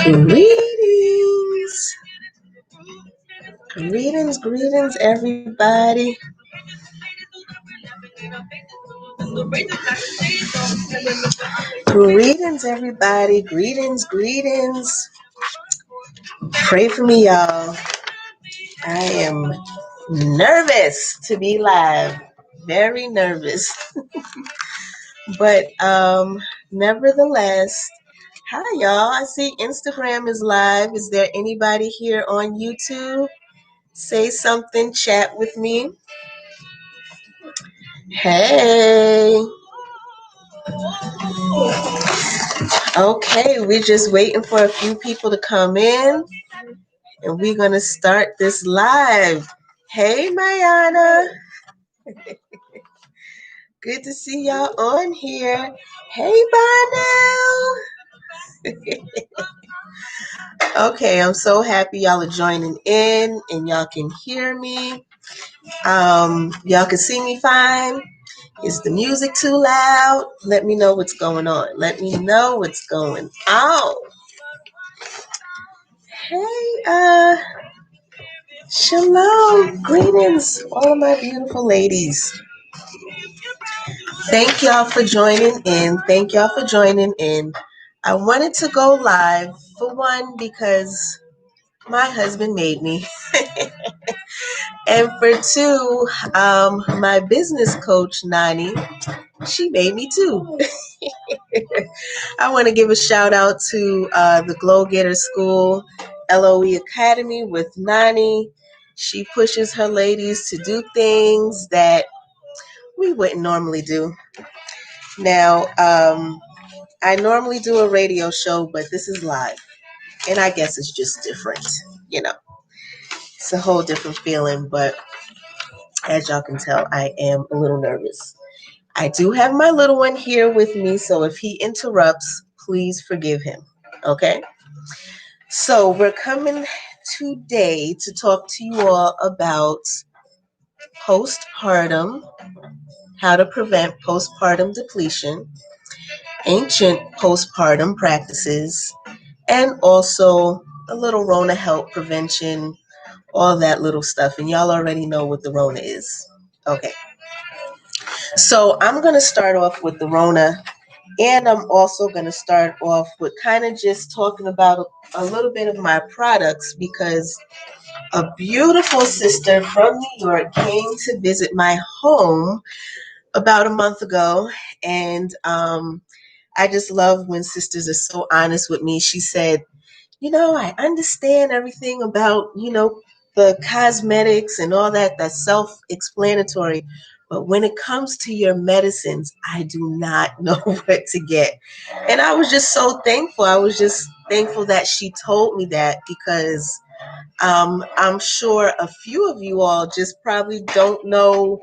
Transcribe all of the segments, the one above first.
Greetings, greetings, everybody. Greetings, everybody. Greetings. Pray for me, y'all. I am nervous to be live. Very nervous. But nevertheless, hi, y'all. I see Instagram is live. Is there anybody here on YouTube? Say something, chat with me. Hey. Okay, we're just waiting for a few people to come in, and we're going to start this live. Hey, Mayana. Good to see y'all on here. Hey, Bono. Okay, I'm so happy y'all are joining in and y'all can hear me. Y'all can see me fine. Is the music too loud? Let me know what's going on. Hey, shalom. Greetings, all of my beautiful ladies. Thank y'all for joining in. I wanted to go live, for one, because my husband made me. And for two, my business coach, Nani, she made me too. I want to give a shout out to the Glow Getter School, LOE Academy with Nani. She pushes her ladies to do things that we wouldn't normally do. Now, I normally do a radio show, but this is live. And I guess it's just different. It's a whole different feeling. But as y'all can tell, I am a little nervous. I do have my little one here with me, so if he interrupts, please forgive him. Okay? So we're coming today to talk to you all about postpartum, how to prevent postpartum depletion, ancient postpartum practices, and also a little Rona help prevention, all that little stuff. And y'all already know what the Rona is. Okay. So I'm going to start off with the Rona, and I'm also going to start off with kind of just talking about a little bit of my products, because a beautiful sister from New York came to visit my home about a month ago, and I just love when sisters are so honest with me. She said, I understand everything about, the cosmetics and all that. That's self-explanatory. But when it comes to your medicines, I do not know what to get. And I was just so thankful. I was just thankful that she told me that, because I'm sure a few of you all just probably don't know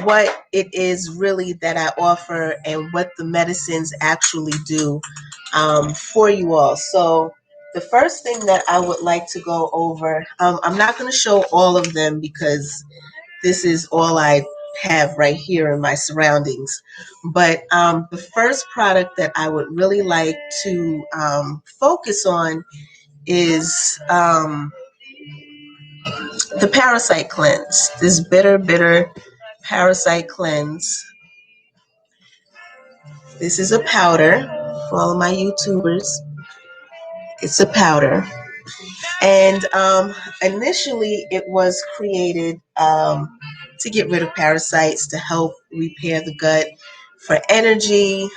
what it is really that I offer and what the medicines actually do for you all. So the first thing that I would like to go over, I'm not going to show all of them because this is all I have right here in my surroundings. But the first product that I would really like to focus on is the Parasite Cleanse. This bitter Parasite Cleanse. This is a powder for all of my YouTubers. It's a powder. And initially it was created to get rid of parasites, to help repair the gut, for energy,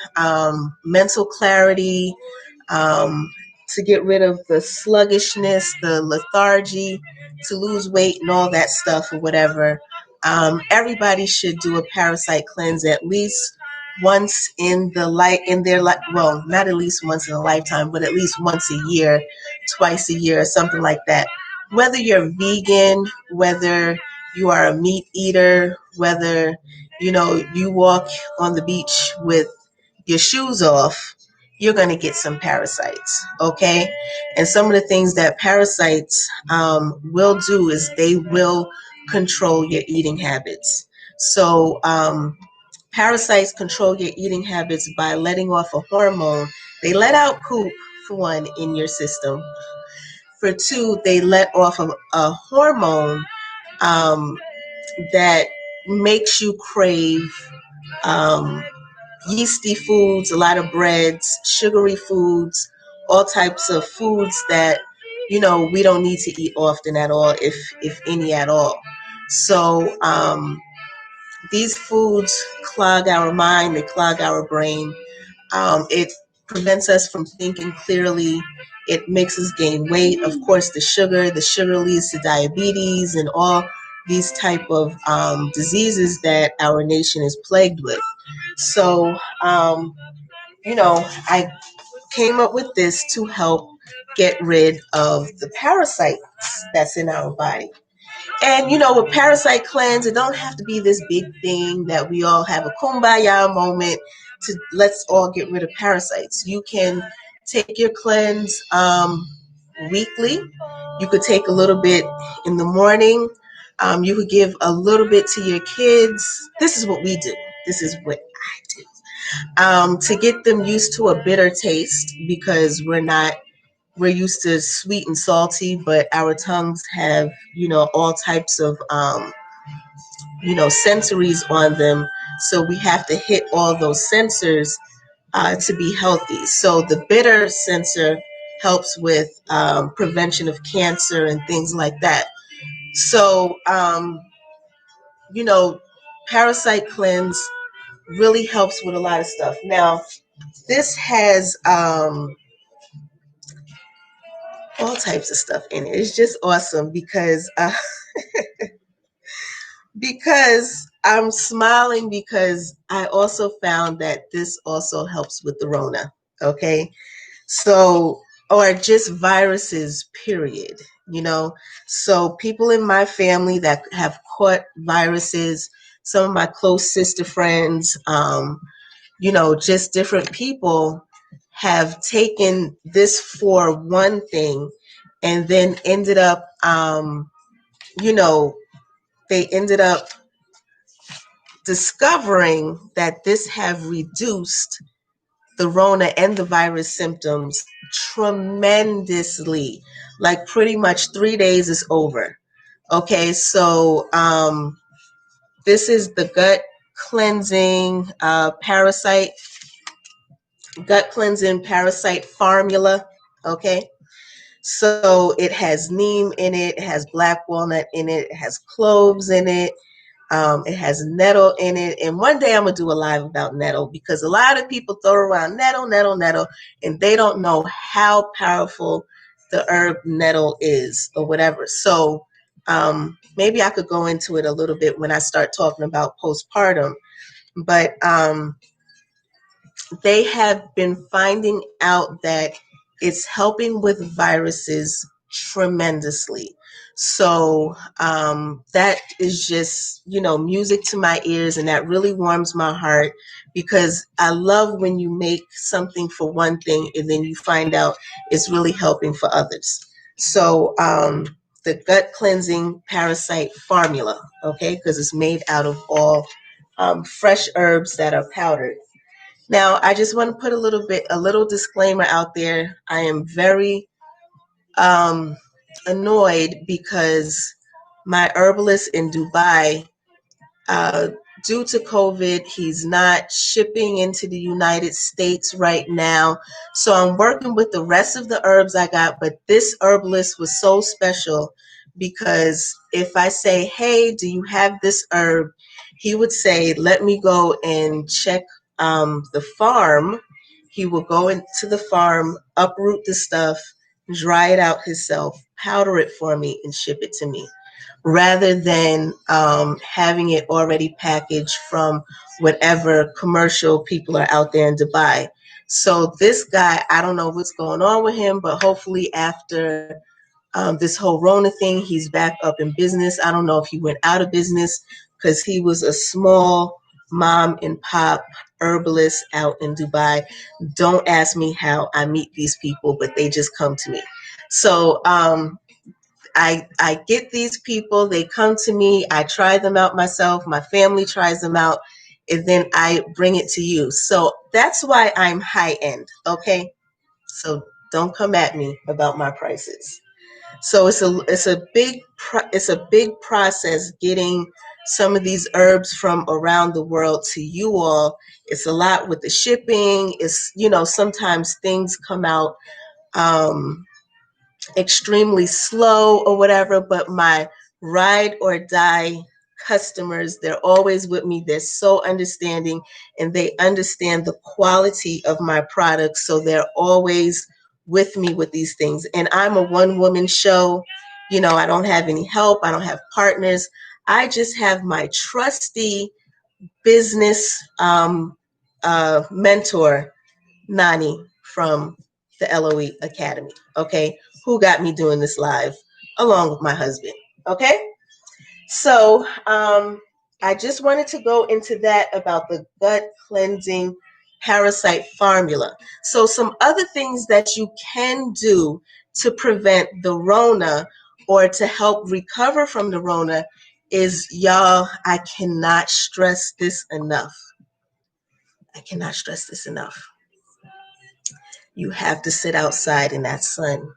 mental clarity, to get rid of the sluggishness, the lethargy, to lose weight and all that stuff or whatever. Everybody should do a parasite cleanse at least once in their life. Well, not at least once in a lifetime, but at least once a year, twice a year, something like that. Whether you're vegan, whether you are a meat eater, whether you walk on the beach with your shoes off, you're going to get some parasites, okay? And some of the things that parasites will do is they will control your eating habits. So parasites control your eating habits by letting off a hormone. They let out poop for one, in your system. For two, they let off a hormone um, that makes you crave um, yeasty foods, a lot of breads, sugary foods, all types of foods that we don't need to eat often at all, if any at all. So these foods clog our mind, they clog our brain. It prevents us from thinking clearly. It makes us gain weight. Of course, the sugar leads to diabetes and all these type of diseases that our nation is plagued with. So, I came up with this to help get rid of the parasites that's in our body. And with parasite cleanse, it don't have to be this big thing that we all have a kumbaya moment to let's all get rid of parasites. You can take your cleanse weekly. You could take a little bit in the morning. You could give a little bit to your kids. This is what we do. This is what I do. To get them used to a bitter taste, because we're used to sweet and salty, but our tongues have, all types of, sensories on them. So we have to hit all those sensors to be healthy. So the bitter sensor helps with prevention of cancer and things like that. So, you know, Parasite Cleanse really helps with a lot of stuff. Now, this has all types of stuff in it. It's just awesome because I'm smiling because I also found that this also helps with the Rona. Okay. So, or just viruses, period. So people in my family that have caught viruses, some of my close sister friends, just different people have taken this for one thing and then you know, they ended up discovering that this have reduced the Rona and the virus symptoms tremendously. Like pretty much 3 days is over. Okay, so this is the cleansing parasite gut cleansing parasite formula. Okay, so it has neem in it, it has black walnut in it, it has cloves in it. It has nettle in it. And one day I'm going to do a live about nettle, because a lot of people throw around nettle, and they don't know how powerful the herb nettle is or whatever. So maybe I could go into it a little bit when I start talking about postpartum. But they have been finding out that it's helping with viruses tremendously. So that is just, music to my ears, and that really warms my heart, because I love when you make something for one thing and then you find out it's really helping for others. So the gut cleansing parasite formula, okay, because it's made out of all fresh herbs that are powdered. Now, I just want to put a little disclaimer out there. I am very um, annoyed because my herbalist in Dubai, uh, due to COVID, he's not shipping into the United States right now. So I'm working with the rest of the herbs I got, but this herbalist was so special because if I say, hey, do you have this herb? He would say, let me go and check the farm. He will go into the farm, uproot the stuff, dry it out himself, powder it for me, and ship it to me, rather than having it already packaged from whatever commercial people are out there in Dubai. So this guy, I don't know what's going on with him, but hopefully after this whole Rona thing, he's back up in business. I don't know if he went out of business, because he was a small mom and pop herbalist out in Dubai. Don't ask me how I meet these people, but they just come to me. So I get these people, they come to me, I try them out myself, my family tries them out, and then I bring it to you. So that's why I'm high end, okay? So Don't come at me about my prices. So it's a big process getting some of these herbs from around the world to you all. It's a lot with the shipping. It's, sometimes things come out um, extremely slow or whatever, but my ride or die customers, they're always with me. They're so understanding and they understand the quality of my products. So they're always with me with these things. And I'm a one woman show. I don't have any help. I don't have partners. I just have my trusty business mentor, Nani, from the LOE Academy, okay, who got me doing this live along with my husband, okay? So I just wanted to go into that about the gut cleansing parasite formula. So some other things that you can do to prevent the Rona or to help recover from the Rona is, y'all, I cannot stress this enough. I cannot stress this enough. You have to sit outside in that sun.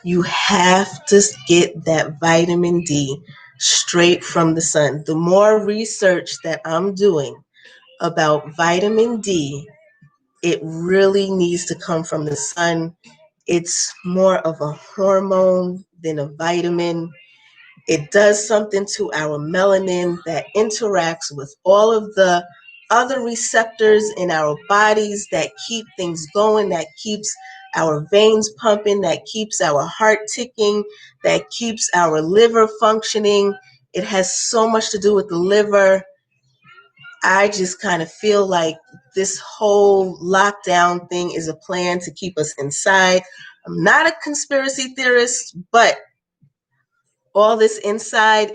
You have to get that vitamin D straight from the sun. The more research that I'm doing about vitamin D, it really needs to come from the sun. It's more of a hormone than a vitamin. It does something to our melanin that interacts with all of the other receptors in our bodies that keep things going, that keeps our veins pumping, that keeps our heart ticking, that keeps our liver functioning. It has so much to do with the liver. I just kind of feel like this whole lockdown thing is a plan to keep us inside. I'm not a conspiracy theorist, but all this inside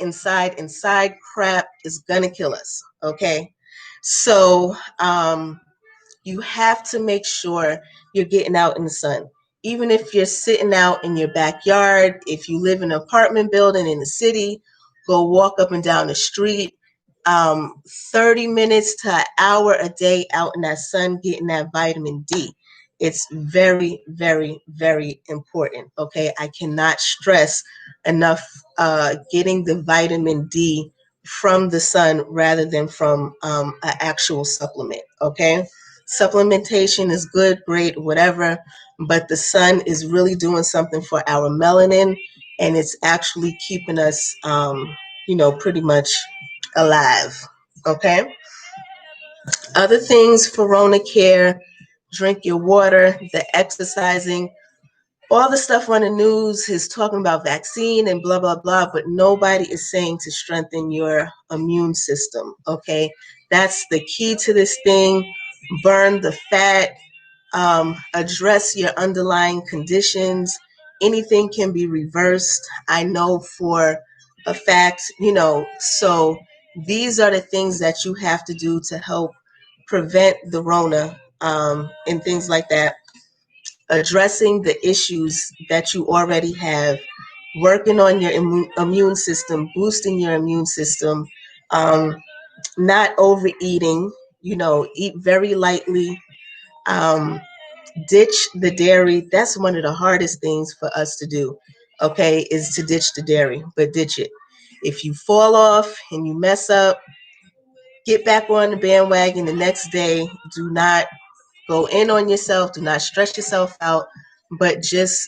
crap is gonna kill us. Okay. So you have to make sure you're getting out in the sun. Even if you're sitting out in your backyard, if you live in an apartment building in the city, go walk up and down the street. 30 minutes to an hour a day out in that sun, getting that vitamin D. It's very, very, very important. Okay. I cannot stress enough getting the vitamin D from the sun rather than from an actual supplement. Okay. Supplementation is good, great, whatever, but the sun is really doing something for our melanin and it's actually keeping us, pretty much alive. Okay. Other things for Rona care: drink your water, the exercising. All the stuff on the news is talking about vaccine and blah, blah, blah, but nobody is saying to strengthen your immune system. Okay. That's the key to this thing. Burn the fat, address your underlying conditions. Anything can be reversed. I know for a fact, so these are the things that you have to do to help prevent the Rona and things like that. Addressing the issues that you already have, working on your immune system, boosting your immune system, um, not overeating, eat very lightly. Um, Ditch the dairy. That's one of the hardest things for us to do, okay, is to ditch the dairy, but ditch it. If you fall off and you mess up, get back on the bandwagon the next day. Do not go in on yourself. Do not stress yourself out, but just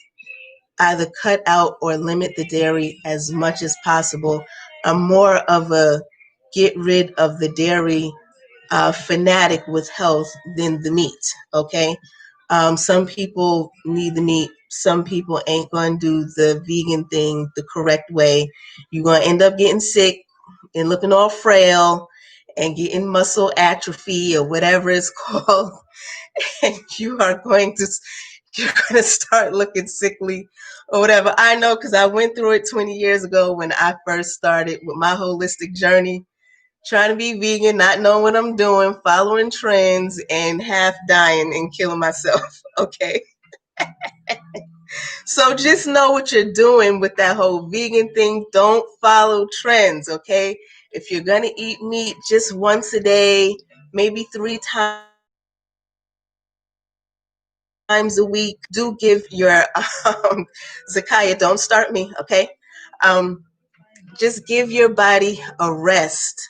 either cut out or limit the dairy as much as possible. I'm more of a get rid of the dairy fanatic with health than the meat. Okay. Some people need the meat. Some people ain't going to do the vegan thing the correct way. You're going to end up getting sick and looking all frail and getting muscle atrophy or whatever it's called. And you're going to start looking sickly or whatever. I know because I went through it 20 years ago when I first started with my holistic journey, trying to be vegan, not knowing what I'm doing, following trends, and half dying and killing myself. Okay. So just know what you're doing with that whole vegan thing. Don't follow trends. Okay. If you're going to eat meat just once a day, maybe 3 times times a week. Do give your Zakaya, don't start me, okay? Um, just give your body a rest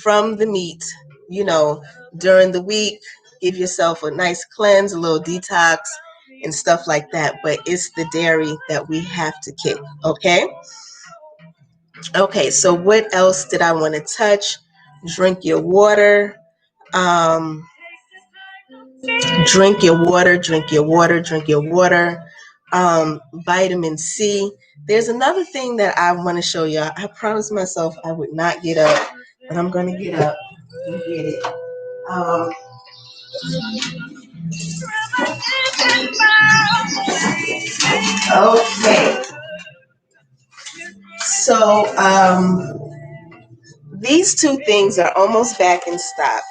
from the meat, you know, during the week. Give yourself a nice cleanse, a little detox, and stuff like that. But it's the dairy that we have to kick, okay? Okay, so what else did I want to touch? Drink your water. Um, drink your water, drink your water, drink your water. Vitamin C. There's another thing that I want to show you. I promised myself I would not get up, but I'm going to get up and get it. Um, okay. So these two things are almost back in stock.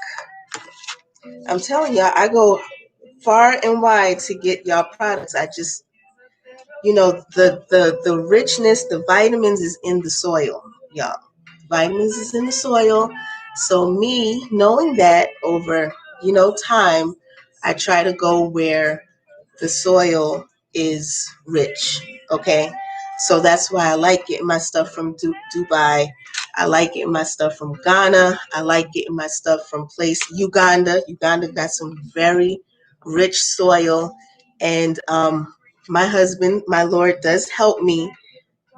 I'm telling y'all, I go far and wide to get y'all products. I just, the richness, the vitamins is in the soil, y'all. Vitamins is in the soil. So me knowing that over, time, I try to go where the soil is rich. Okay. So that's why I like getting my stuff from Dubai. I like getting my stuff from Ghana. I like getting my stuff from Uganda. Uganda got some very rich soil. And my husband, my Lord, does help me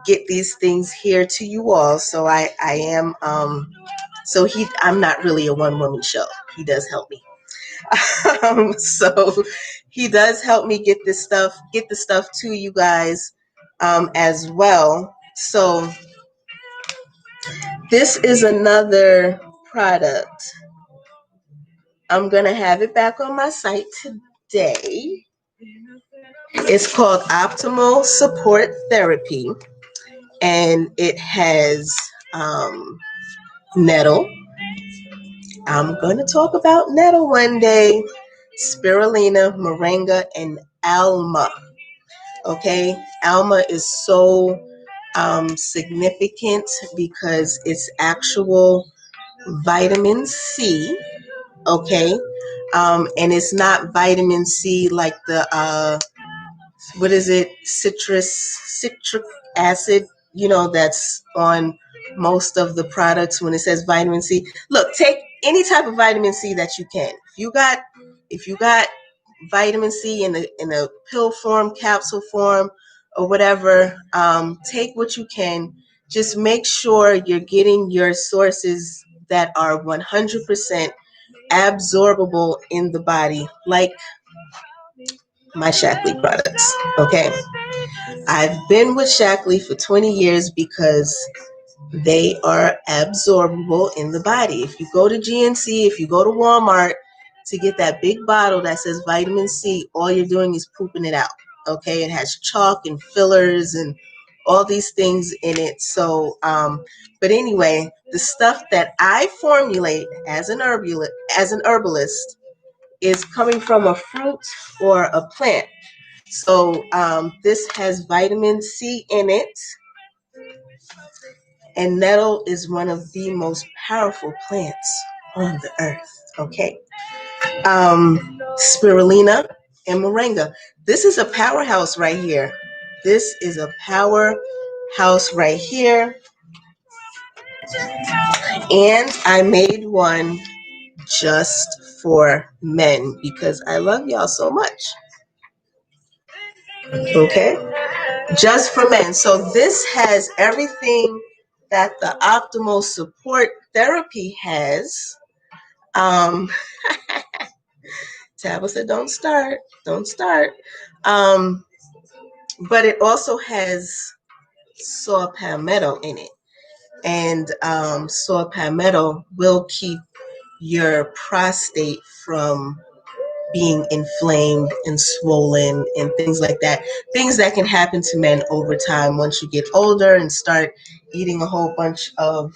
get these things here to you all. So I am I'm not really a one woman show. He does help me. So he does help me get the stuff to you guys as well. So this is another product. I'm gonna have it back on my site today. It's called Optimal Support Therapy, and it has nettle. I'm going to talk about nettle one day, spirulina, moringa, and alma. Okay, alma is so significant because it's actual vitamin C. Okay, and it's not vitamin C like the what is it, citric acid, that's on most of the products when it says vitamin C. Look, take any type of vitamin C that you can. If you got vitamin C in a pill form, capsule form, or whatever, take what you can. Just make sure you're getting your sources that are 100% absorbable in the body, like my Shaklee products. Okay, I've been with Shaklee for 20 years because they are absorbable in the body. If you go to GNC, if you go to Walmart to get that big bottle that says vitamin C, all you're doing is pooping it out. Okay, it has chalk and fillers and all these things in it. So, but anyway, the stuff that I formulate as an herbalist is coming from a fruit or a plant. So this has vitamin C in it, and nettle is one of the most powerful plants on the earth. Okay, spirulina and moringa. This is a powerhouse right here. This is a powerhouse right here, and I made one just for men because I love y'all so much. Okay, just for men. So this has everything that the optimal support therapy has. Um, Tabitha said, don't start. Um, but it also has saw palmetto in it. And saw palmetto will keep your prostate from being inflamed and swollen and things like that. Things that can happen to men over time once you get older and start eating a whole bunch of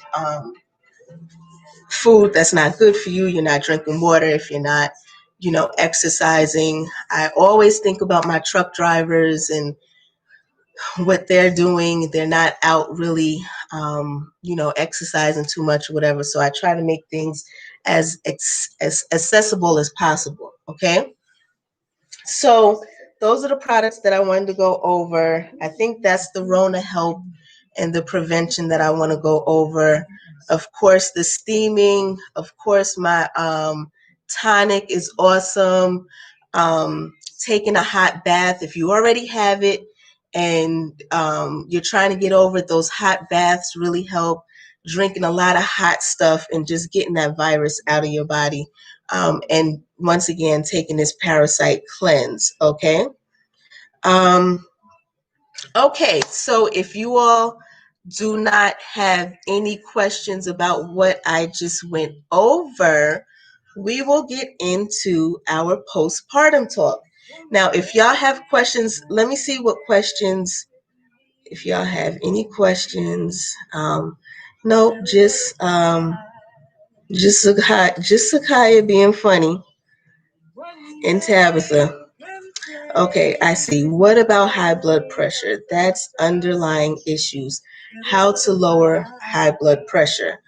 food that's not good for you. You're not drinking water if you're not, exercising. I always think about my truck drivers and what they're doing. They're not out really, exercising too much or whatever. So I try to make things as accessible as possible. Okay. So those are the products that I wanted to go over. I think that's the Rona help and the prevention that I want to go over. Of course, the steaming. Of course, my tonic is awesome. Taking a hot bath if you already have it and you're trying to get over it, those hot baths really help. Drinking a lot of hot stuff and just getting that virus out of your body. And once again, taking this parasite cleanse. Okay. Um, okay. So if you all do not have any questions about what I just went over, we will get into our postpartum talk. Now, if y'all have questions, let me see what questions, if y'all have any questions. No, just Sakaya being funny and Tabitha. Okay, I see. What about high blood pressure? That's underlying issues. How to lower high blood pressure.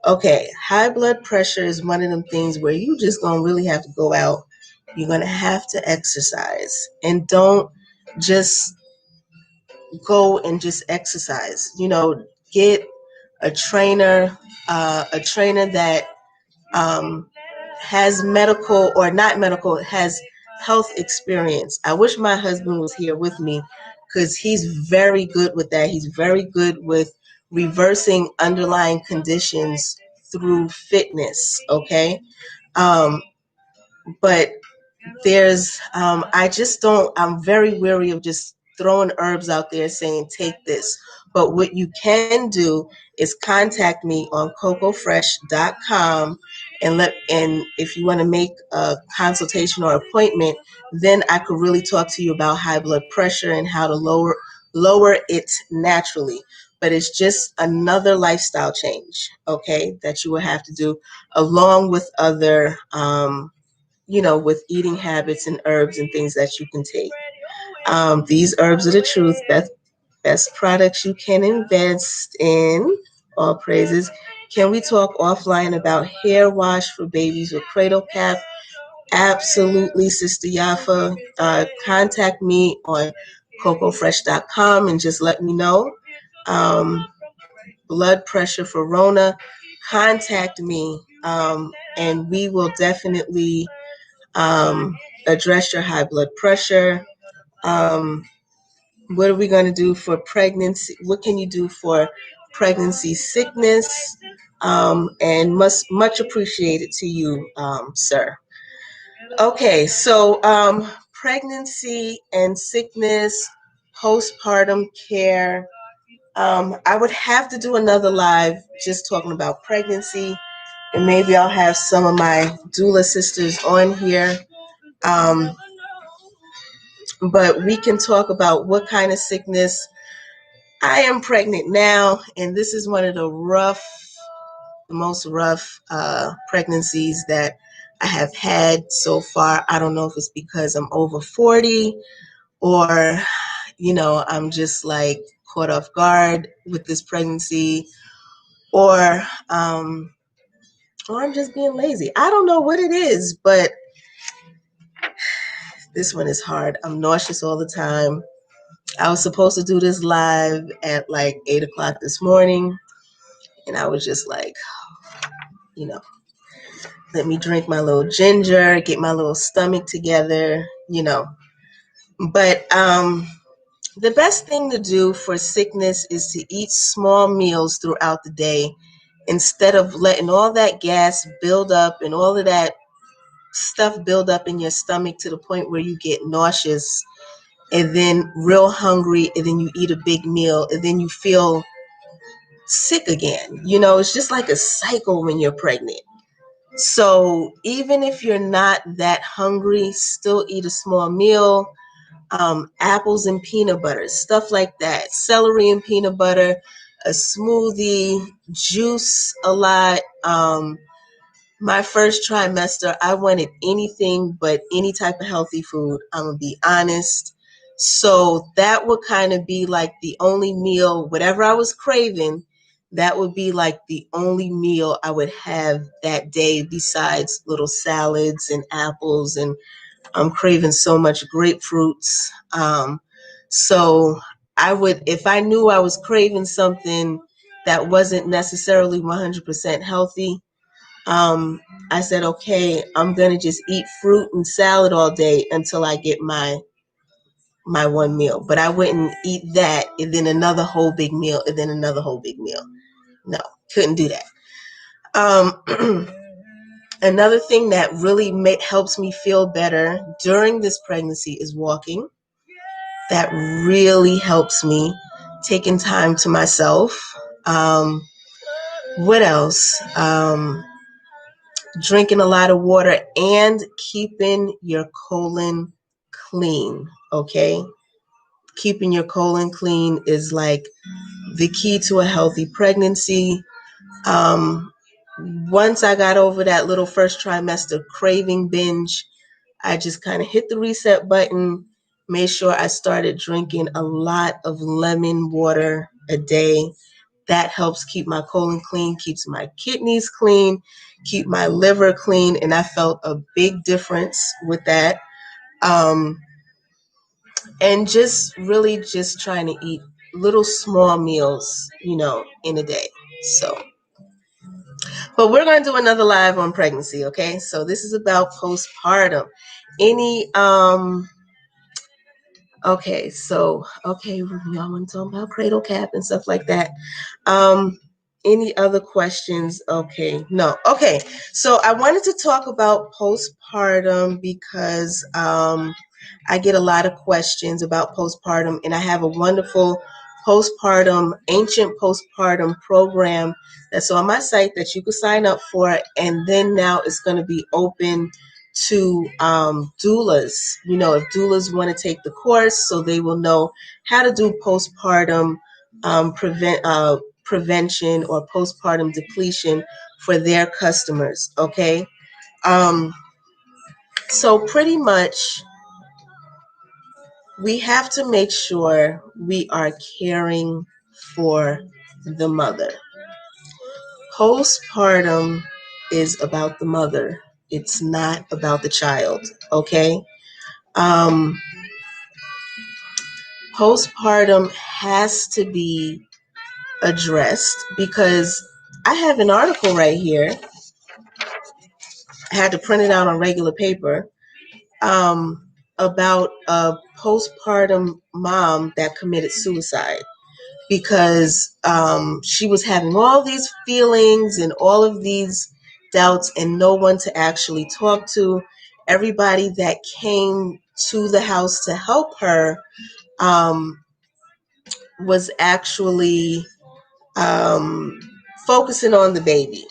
Okay, high blood pressure is one of them things where you just gonna really have to go out. You're gonna have to exercise. And don't just go and just exercise. Get a trainer that um, has medical or not medical, has health experience. I wish my husband was here with me because he's very good with that. He's very good with reversing underlying conditions through fitness. Okay. Um, but I just don't, I'm very weary of just throwing herbs out there saying, take this. But what you can do is contact me on cocofresh.com and if you want to make a consultation or appointment, then I could really talk to you about high blood pressure and how to lower it naturally. But it's just another lifestyle change, okay, that you will have to do along with other with eating habits and herbs and things that you can take. These herbs are the truth. Best products you can invest in. All praises. Can we talk offline about hair wash for babies with cradle cap? Absolutely, Sister Yafa. Contact me on cocofresh.com and just let me know. Blood pressure for Rona, contact me and we will definitely address your high blood pressure. What are we going to do for pregnancy? What can you do for pregnancy sickness? And much appreciated to you, sir. Okay, so pregnancy and sickness, postpartum care. I would have to do another live just talking about pregnancy, and maybe I'll have some of my doula sisters on here. But we can talk about what kind of sickness. I am pregnant now, and this is one of the most rough pregnancies that I have had so far. I don't know if it's because I'm over 40 or, I'm just like caught off guard with this pregnancy or I'm just being lazy. I don't know what it is, but this one is hard. I'm nauseous all the time. I was supposed to do this live at like 8 o'clock this morning, and I was just like, let me drink my little ginger, get my little stomach together, But the best thing to do for sickness is to eat small meals throughout the day instead of letting all that gas build up and all of that stuff build up in your stomach to the point where you get nauseous and then real hungry, and then you eat a big meal, and then you feel sick again. It's just like a cycle when you're pregnant. So even if you're not that hungry, still eat a small meal. Apples and peanut butter, stuff like that. Celery and peanut butter, a smoothie, juice a lot. My first trimester, I wanted anything but any type of healthy food. I'm going to be honest. So that would kind of be like the only meal, whatever I was craving, that would be like the only meal I would have that day besides little salads and apples and I'm craving so much grapefruits. So I would, if I knew I was craving something that wasn't necessarily 100% healthy, um, I said, okay, I'm gonna just eat fruit and salad all day until I get my one meal. But I wouldn't eat that and then another whole big meal and then another whole big meal. No, couldn't do that. Another thing that really helps me feel better during this pregnancy is walking. That really helps me. Taking time to myself. What else? Drinking a lot of water and keeping your colon clean. Okay? Keeping your colon clean is like the key to a healthy pregnancy. Um, Once I got over that little first trimester craving binge, I just kind of hit the reset button, made sure I started drinking a lot of lemon water a day. That helps keep my colon clean, keeps my kidneys clean, keep my liver clean, and I felt a big difference with that. Um, and just really just trying to eat little small meals, in a day. So, but we're going to do another live on pregnancy, okay? So this is about postpartum. Any okay, y'all want to talk about cradle cap and stuff like that. Um, any other questions? Okay, no. Okay, so I wanted to talk about postpartum because I get a lot of questions about postpartum, and I have a wonderful ancient postpartum program that's on my site that you can sign up for, and then now it's going to be open to doulas. If doulas want to take the course, so they will know how to do postpartum prevention or postpartum depletion for their customers. Okay, um, so pretty much we have to make sure we are caring for the mother. Postpartum is about the mother. It's not about the child. Okay. Um, Postpartum has to be addressed because I have an article right here. I had to print it out on regular paper about a postpartum mom that committed suicide because she was having all these feelings and all of these doubts and no one to actually talk to. Everybody that came to the house to help her um, was actually um, focusing on the baby.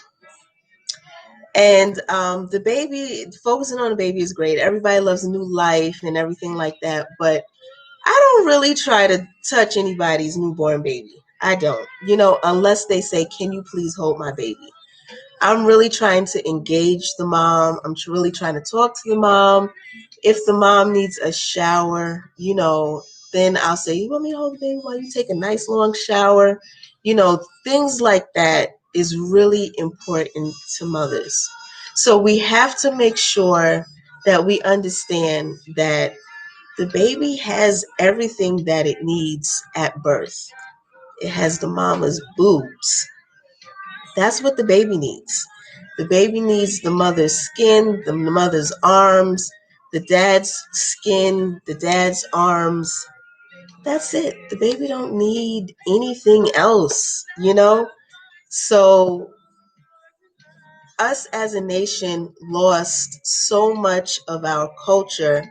And the baby, focusing on the baby is great. Everybody loves a new life and everything like that. But I don't really try to touch anybody's newborn baby. I don't, unless they say, can you please hold my baby? I'm really trying to engage the mom. I'm really trying to talk to the mom. If the mom needs a shower, then I'll say, you want me to hold the baby while you take a nice long shower? Things like that is really important to mothers. So we have to make sure that we understand that the baby has everything that it needs at birth. It has the mama's boobs. That's what the baby needs. The baby needs the mother's skin, the mother's arms, the dad's skin, the dad's arms. That's it. The baby don't need anything else. So us as a nation lost so much of our culture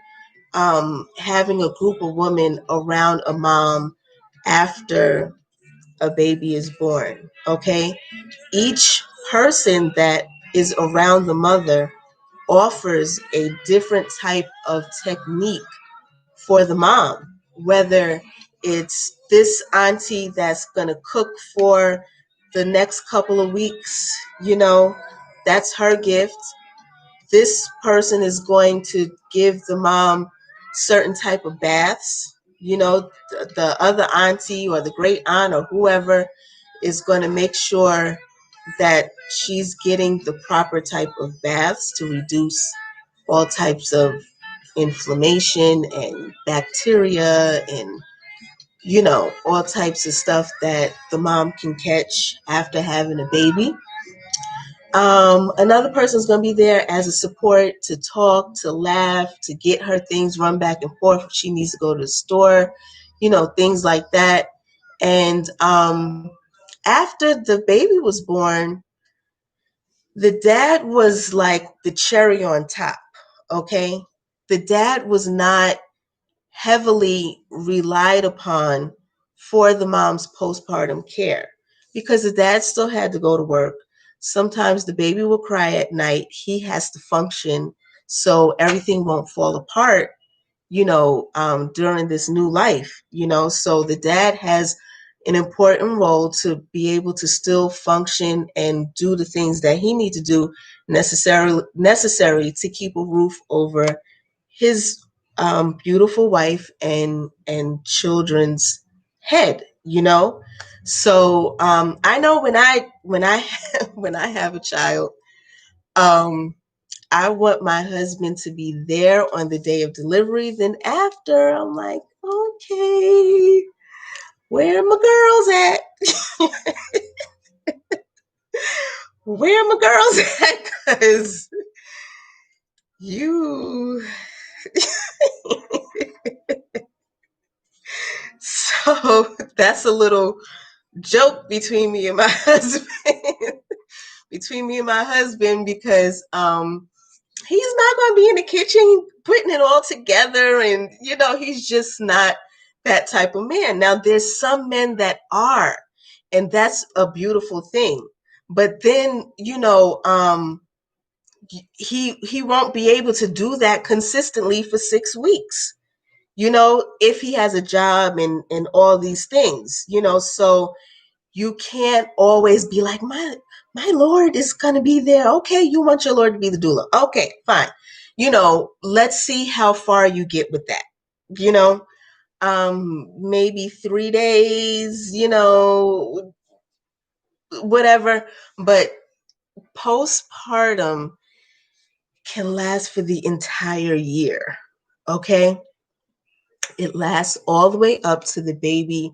having a group of women around a mom after a baby is born. Okay, each person that is around the mother offers a different type of technique for the mom, whether it's this auntie that's going to cook for the next couple of weeks, that's her gift. This person is going to give the mom certain type of baths. The other auntie or the great aunt or whoever is going to make sure that she's getting the proper type of baths to reduce all types of inflammation and bacteria and, all types of stuff that the mom can catch after having a baby. Another person's going to be there as a support to talk, to laugh, to get her things run back and forth if she needs to go to the store, things like that. And after the baby was born, the dad was like the cherry on top, okay? The dad was not heavily relied upon for the mom's postpartum care because the dad still had to go to work. Sometimes the baby will cry at night. He has to function so everything won't fall apart, during this new life, So the dad has an important role to be able to still function and do the things that he needs to do necessary to keep a roof over his beautiful wife and children's head. So I know when I when I have a child, um, I want my husband to be there on the day of delivery. Then after, I'm like, okay, where are my girls at? Where are my girls at? Because you. So that's a little joke between me and my husband. Between me and my husband, because he's not going to be in the kitchen putting it all together, and he's just not that type of man. Now there's some men that are, and that's a beautiful thing, but then he won't be able to do that consistently for 6 weeks, if he has a job and all these things, so you can't always be like, my Lord is going to be there. Okay, you want your Lord to be the doula. Okay, fine. Let's see how far you get with that. Maybe 3 days, whatever. But postpartum can last for the entire year. Okay? It lasts all the way up to the baby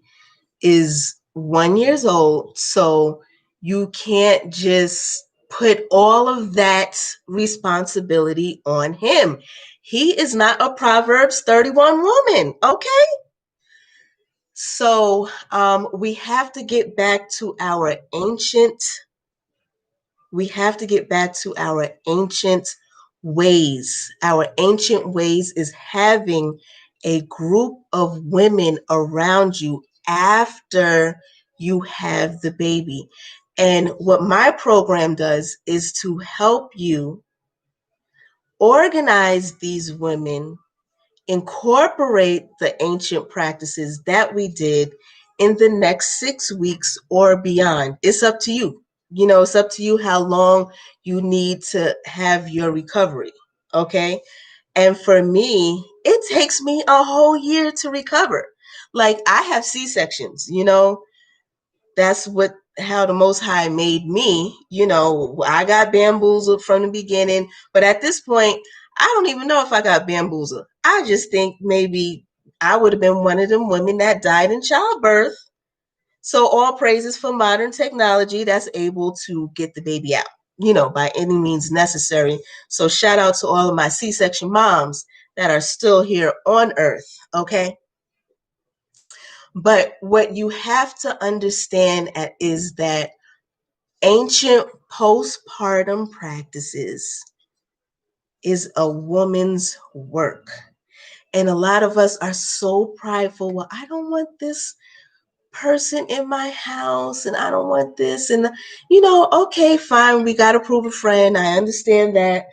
is 1 year old. So you can't just put all of that responsibility on him. He is not a Proverbs 31 woman. Okay. So we have to get back to our ancient ways. Our ancient ways is having a group of women around you after you have the baby. And what my program does is to help you organize these women, incorporate the ancient practices that we did in the next 6 weeks or beyond. It's up to you. It's up to you how long you need to have your recovery. Okay. And for me, it takes me a whole year to recover. Like I have C-sections, that's how the Most High made me. I got bamboozled from the beginning, but at this point, I don't even know if I got bamboozled. I just think maybe I would have been one of them women that died in childbirth. So all praises for modern technology that's able to get the baby out, by any means necessary. So shout out to all of my C-section moms that are still here on earth, okay? But what you have to understand is that ancient postpartum practices is a woman's work. And a lot of us are so prideful. Well, I don't want this person in my house and I don't want this. And, okay, fine. We got to prove a friend. I understand that.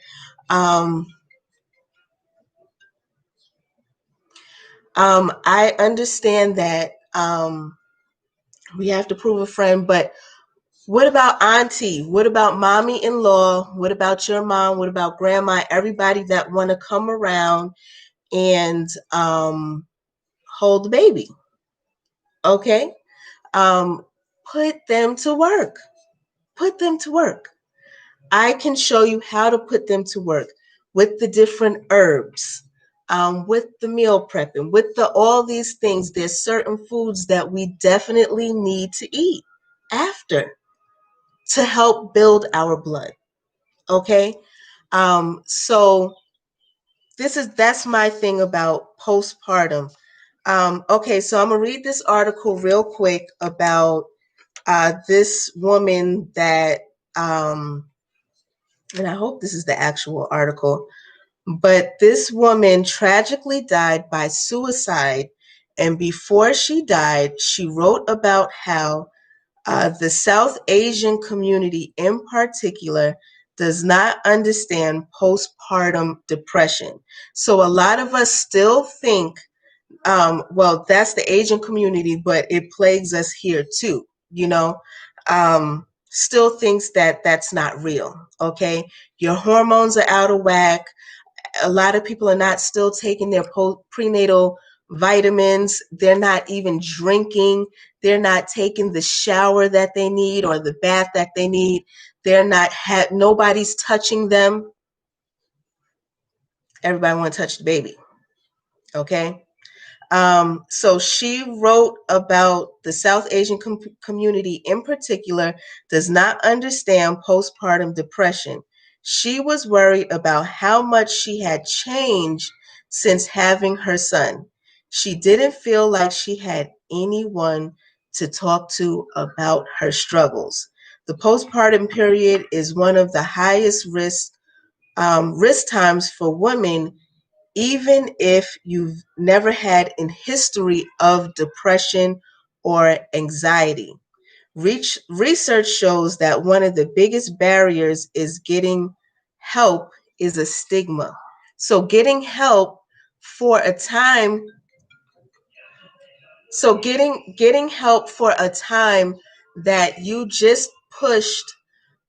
I understand that we have to prove a friend, but what about auntie? What about mommy-in-law? What about your mom? What about grandma? Everybody that want to come around and hold the baby. Okay? Um, put them to work. Put them to work. I can show you how to put them to work with the different herbs. with the meal prepping, with the all these things, there's certain foods that we definitely need to eat after to help build our blood. Okay. So that's my thing about postpartum. Okay, so I'm gonna read this article real quick about this woman that, and I hope this is the actual article, but this woman tragically died by suicide. And before she died, she wrote about how the South Asian community in particular does not understand postpartum depression. So a lot of us still think, well, that's the Asian community, but it plagues us here too, you know, still thinks that that's not real. Okay. Your hormones are out of whack. A lot of people are not still taking their prenatal vitamins. They're not even drinking. They're not taking the shower that they need or the bath that they need. They're not, nobody's touching them. Everybody want to touch the baby. Okay. So she wrote about the South Asian community in particular does not understand postpartum depression. She was worried about how much she had changed since having her son. She didn't feel like she had anyone to talk to about her struggles. The postpartum period is one of the highest risk times for women, even if you've never had a history of depression or anxiety. Research shows that one of the biggest barriers is getting help is a stigma. So for a time, getting help for a time that you just pushed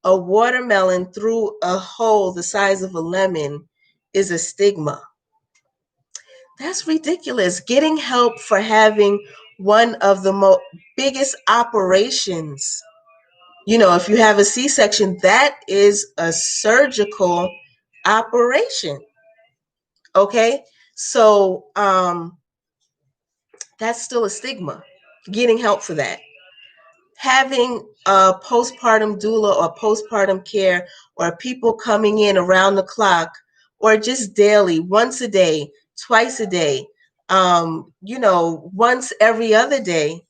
a watermelon through a hole the size of a lemon is a stigma. That's ridiculous. Getting help for having one of the biggest operations. You know, if you have a C-section, that is a surgical operation. Okay? So, that's still a stigma. Getting help for that. Having a postpartum doula or postpartum care or people coming in around the clock or just daily, once a day, twice a day, once every other day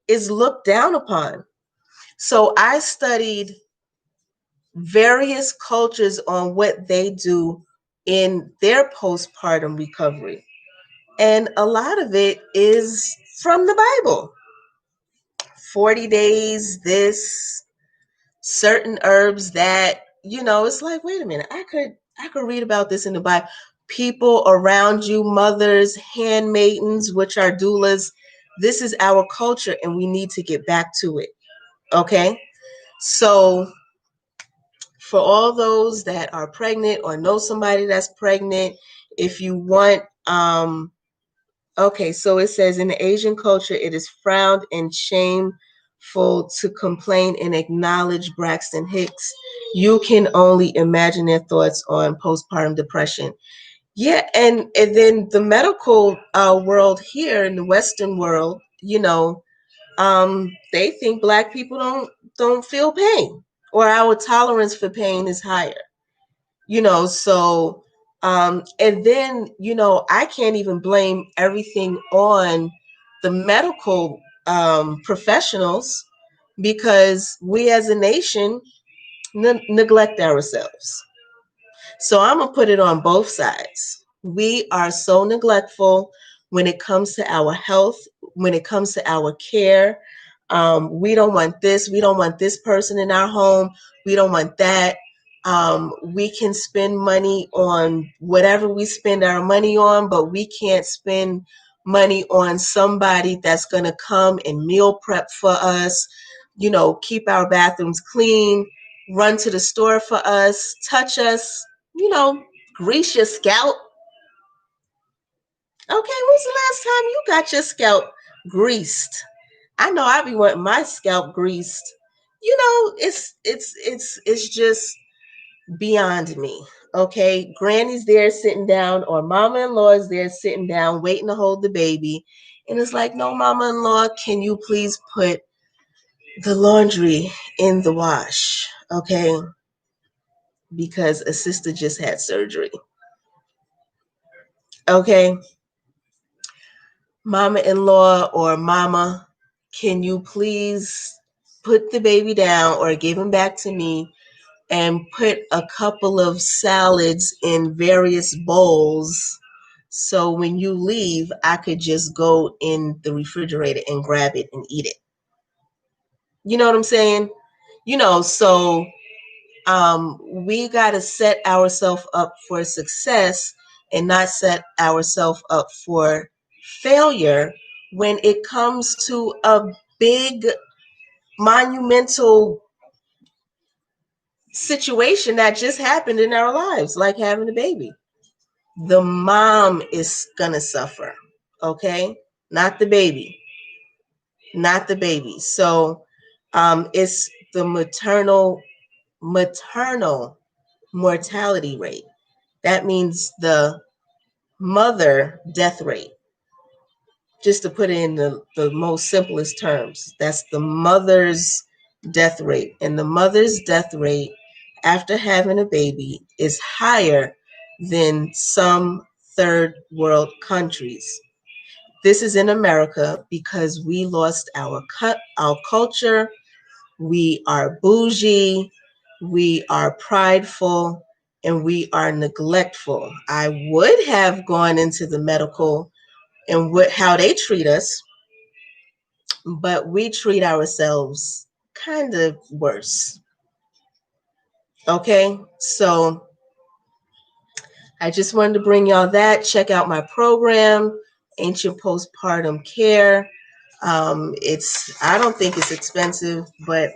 is looked down upon. So I studied various cultures on what they do in their postpartum recovery. And a lot of it is from the Bible. 40 days, this, certain herbs that, it's like, wait a minute, I could read about this in the Bible. People around you, mothers, handmaidens, which are doulas, this is our culture and we need to get back to it. Okay. So for all those that are pregnant or know somebody that's pregnant, if you want, okay, so it says in the Asian culture, it is frowned and shameful to complain and acknowledge Braxton Hicks. You can only imagine their thoughts on postpartum depression. Yeah, and then the medical world here in the Western world, they think Black people don't feel pain, or our tolerance for pain is higher. So and then I can't even blame everything on the medical professionals, because we as a nation neglect ourselves. So I'm going to put it on both sides. We are so neglectful when it comes to our health, when it comes to our care. We don't want this. We don't want this person in our home. We don't want that. We can spend money on whatever we spend our money on, but we can't spend money on somebody that's going to come and meal prep for us, keep our bathrooms clean, run to the store for us, touch us, grease your scalp. Okay, when's the last time you got your scalp greased? I know I be wanting my scalp greased. It's just beyond me. Okay, granny's there sitting down, or mama-in-law is there sitting down, waiting to hold the baby. And it's like, no, mama-in-law, can you please put the laundry in the wash? Okay, because a sister just had surgery. Okay, mama-in-law or mama, can you please put the baby down or give him back to me and put a couple of salads in various bowls so when you leave, I could just go in the refrigerator and grab it and eat it. You know what I'm saying? So we got to set ourselves up for success and not set ourselves up for failure when it comes to a big, monumental situation that just happened in our lives, like having a baby. The mom is gonna suffer, okay? Not the baby, not the baby. So it's the maternal mortality rate. That means the mother death rate. Just to put it in the most simplest terms, that's the mother's death rate. And the mother's death rate after having a baby is higher than some third world countries. This is in America because we lost our culture. We are bougie, we are prideful, and we are neglectful. I would have gone into the medical and how they treat us, but we treat ourselves kind of worse. Okay, so I just wanted to bring y'all that. Check out my program, Ancient Postpartum Care. I don't think it's expensive, but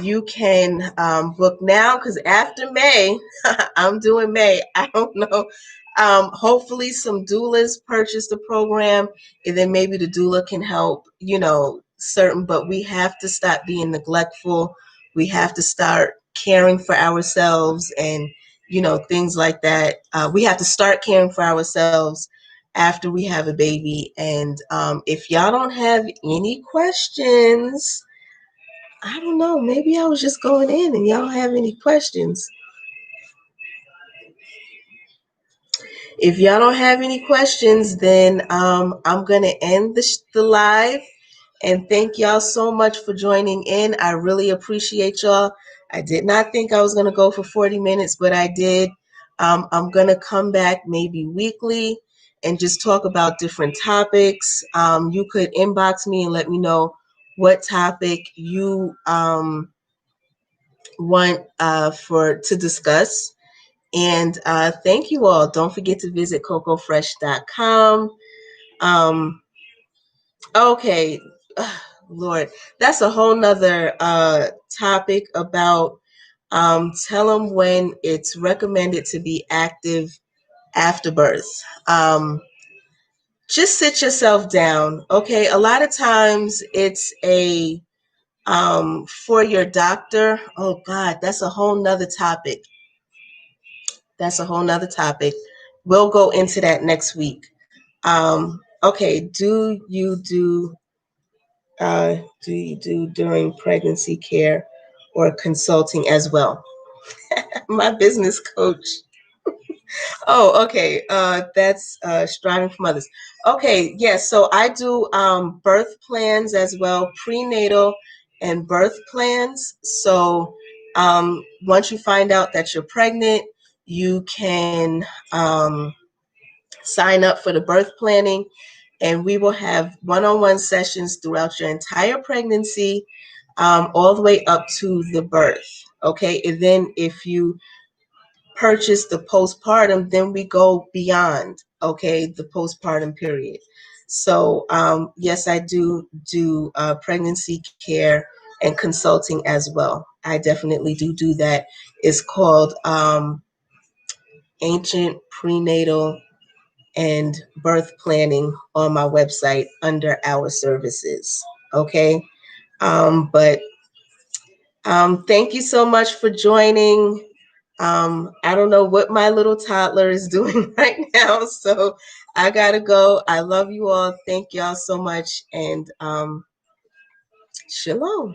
you can book now because after May, I'm doing May. I don't know. Hopefully, some doulas purchase the program, and then maybe the doula can help. Certain, but we have to stop being neglectful. We have to start caring for ourselves, and things like that. We have to start caring for ourselves after we have a baby. And if y'all don't have any questions, I don't know. Maybe I was just going in and y'all have any questions. If y'all don't have any questions, then I'm going to end the live. And thank y'all so much for joining in. I really appreciate y'all. I did not think I was going to go for 40 minutes, but I did. I'm going to come back maybe weekly and just talk about different topics. You could inbox me and let me know what topic you want to discuss. And thank you all. Don't forget to visit cocofresh.com. Okay, Lord, that's a whole nother topic about tell them when it's recommended to be active after birth. Just sit yourself down. Okay, a lot of times it's a for your doctor. Oh God, that's a whole nother topic. That's a whole nother topic. We'll go into that next week. Okay, do you do during pregnancy care or consulting as well? My business coach. Oh, okay. That's striving for mothers. Okay, yes. Yeah, so I do birth plans as well, prenatal and birth plans. So once you find out that you're pregnant, you can sign up for the birth planning, and we will have one-on-one sessions throughout your entire pregnancy, all the way up to the birth. Okay, and then if you purchase the postpartum, then we go beyond, okay, the postpartum period. So yes, I do pregnancy care and consulting as well. I definitely do that. It's called Ancient Prenatal and Birth Planning on my website under our services. Okay, but Thank you so much for joining. I don't know what my little toddler is doing right now, so I gotta go. I love you all. Thank y'all so much, and shalom.